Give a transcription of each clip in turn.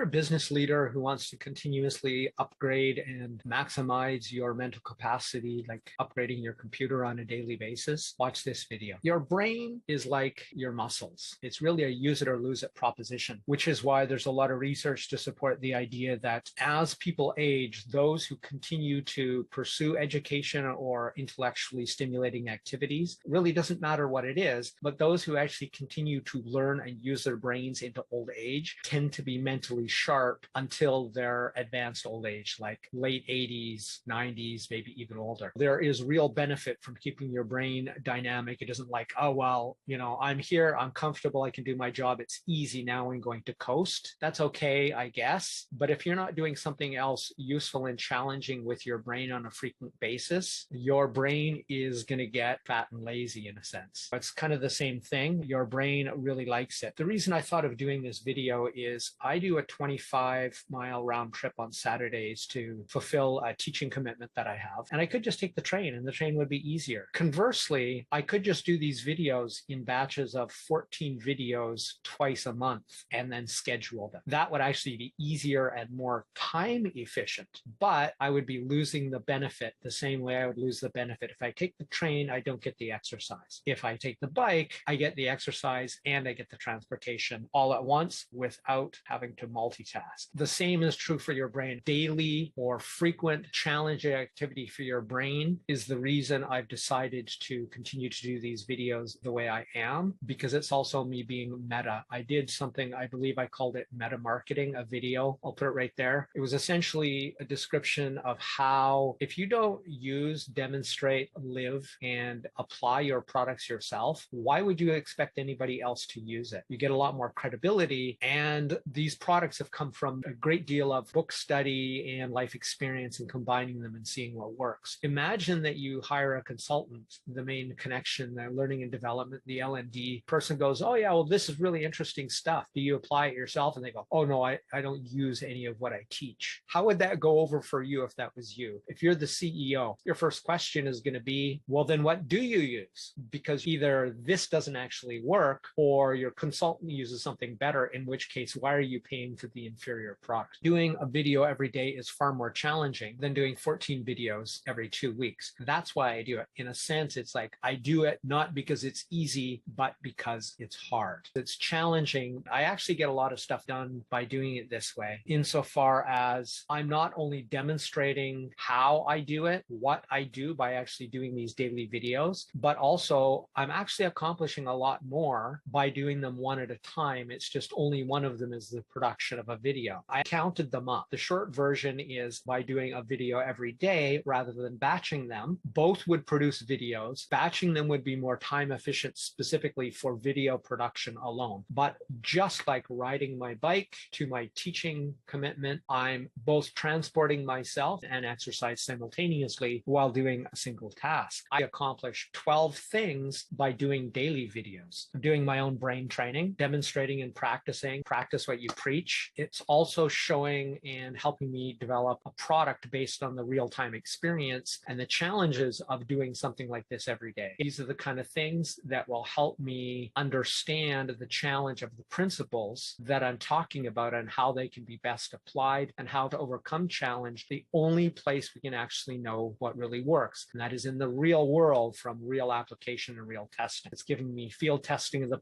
You're a business leader who wants to continuously upgrade and maximize your mental capacity, like upgrading your computer on a daily basis. Watch this video. Your brain is like your muscles. It's really a use it or lose it proposition, which is why there's a lot of research to support the idea that as people age, those who continue to pursue education or intellectually stimulating activities, really doesn't matter what it is, but those who actually continue to learn and use their brains into old age tend to be mentally sharp until their advanced old age, like late 80s, 90s, maybe even older. There is real benefit from keeping your brain dynamic. It isn't like, oh, well, I'm here, I'm comfortable, I can do my job, it's easy, now I'm going to coast. That's okay, I guess. But if you're not doing something else useful and challenging with your brain on a frequent basis, your brain is going to get fat and lazy in a sense. It's kind of the same thing. Your brain really likes it. The reason I thought of doing this video is I do a 25-mile round trip on Saturdays to fulfill a teaching commitment that I have. And I could just take the train and the train would be easier. Conversely, I could just do these videos in batches of 14 videos twice a month and then schedule them. That would actually be easier and more time efficient, but I would be losing the benefit the same way I would lose the benefit. If I take the train, I don't get the exercise. If I take the bike, I get the exercise and I get the transportation all at once without having to multitask. The same is true for your brain. Daily or frequent challenging activity for your brain is the reason I've decided to continue to do these videos the way I am, because it's also me being meta. I did something, I believe I called it meta marketing, a video. I'll put it right there. It was essentially a description of how if you don't use, demonstrate, live, and apply your products yourself, why would you expect anybody else to use it? You get a lot more credibility, and these products have come from a great deal of book study and life experience and combining them and seeing what works. Imagine that you hire a consultant, the main connection, the learning and development, the L&D person goes, oh yeah, well, this is really interesting stuff. Do you apply it yourself? And they go, oh no, I don't use any of what I teach. How would that go over for you if that was you? If you're the CEO, your first question is going to be, well, then what do you use? Because either this doesn't actually work or your consultant uses something better, in which case, why are you paying for the inferior product? Doing a video every day is far more challenging than doing 14 videos every 2 weeks. That's why I do it. In a sense, it's like I do it not because it's easy, but because it's hard. It's challenging. I actually get a lot of stuff done by doing it this way, insofar as I'm not only demonstrating how I do it, what I do by actually doing these daily videos, but also I'm actually accomplishing a lot more by doing them one at a time. It's just only one of them is the production of a video. I counted them up. The short version is by doing a video every day rather than batching them. Both would produce videos. Batching them would be more time efficient specifically for video production alone. But just like riding my bike to my teaching commitment, I'm both transporting myself and exercise simultaneously while doing a single task. I accomplish 12 things by doing daily videos. I'm doing my own brain training, demonstrating and practicing, practice what you preach. It's also showing and helping me develop a product based on the real-time experience and the challenges of doing something like this every day. These are the kind of things that will help me understand the challenge of the principles that I'm talking about and how they can be best applied and how to overcome challenge. The only place we can actually know what really works, and that is in the real world from real application and real testing. It's giving me field testing of the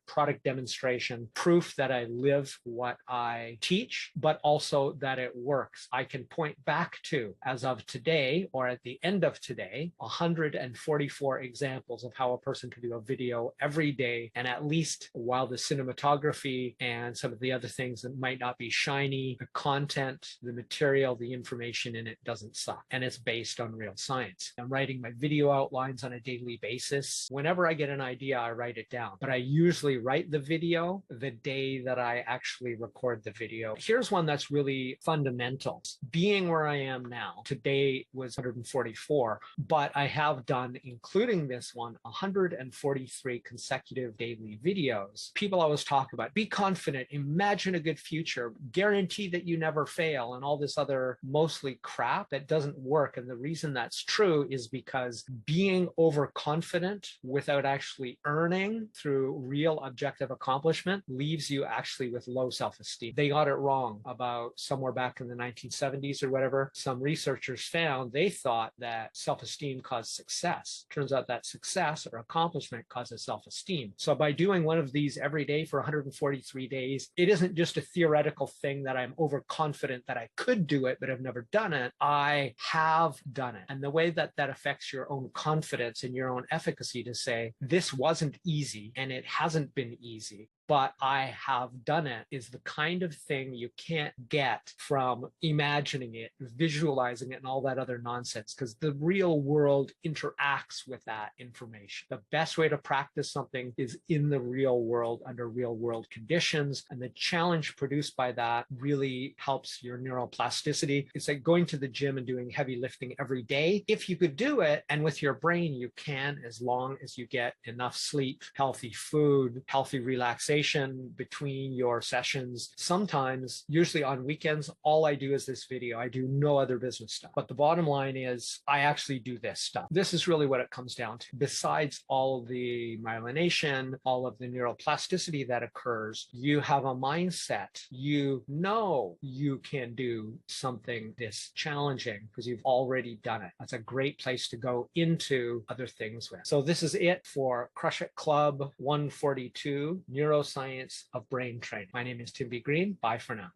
product demonstration, proof that I live what I teach, but also that it works. I can point back to, as of today or at the end of today, 144 examples of how a person can do a video every day, and at least while the cinematography and some of the other things that might not be shiny, the content, the material, the information in it doesn't suck. And it's based on real science. I'm writing my video outlines on a daily basis. Whenever I get an idea, I write it down. But I usually write the video the day that I actually record the video. Here's one that's really fundamental. Being where I am now, today was 144, but I have done, including this one, 143 consecutive daily videos. People always talk about, be confident, imagine a good future, guarantee that you never fail, and all this other mostly crap that doesn't work. And the reason that's true is because being overconfident without actually earning through real objective accomplishment leaves you actually with low self-esteem. self-esteem. They got it wrong about somewhere back in the 1970s or whatever. Some researchers found they thought that self-esteem caused success. Turns out that success or accomplishment causes self-esteem. So by doing one of these every day for 143 days, it isn't just a theoretical thing that I'm overconfident that I could do it, but I've never done it. I have done it. And the way that that affects your own confidence and your own efficacy to say, this wasn't easy and it hasn't been easy, but I have done it, is the kind of thing you can't get from imagining it, visualizing it, and all that other nonsense, because the real world interacts with that information. The best way to practice something is in the real world under real world conditions, and the challenge produced by that really helps your neuroplasticity. It's like going to the gym and doing heavy lifting every day. If you could do it, and with your brain you can, as long as you get enough sleep, healthy food, healthy relaxation between your sessions. Sometimes, usually on weekends, all I do is this video. I do no other business stuff. But the bottom line is I actually do this stuff. This is really what it comes down to. Besides all the myelination, all of the neuroplasticity that occurs, you have a mindset. You know you can do something this challenging because you've already done it. That's a great place to go into other things with. So this is it for Crush It Club 142, Neuroscience of Brain Training. My name is 𝗕𝗿𝗶𝗶. Bye for now.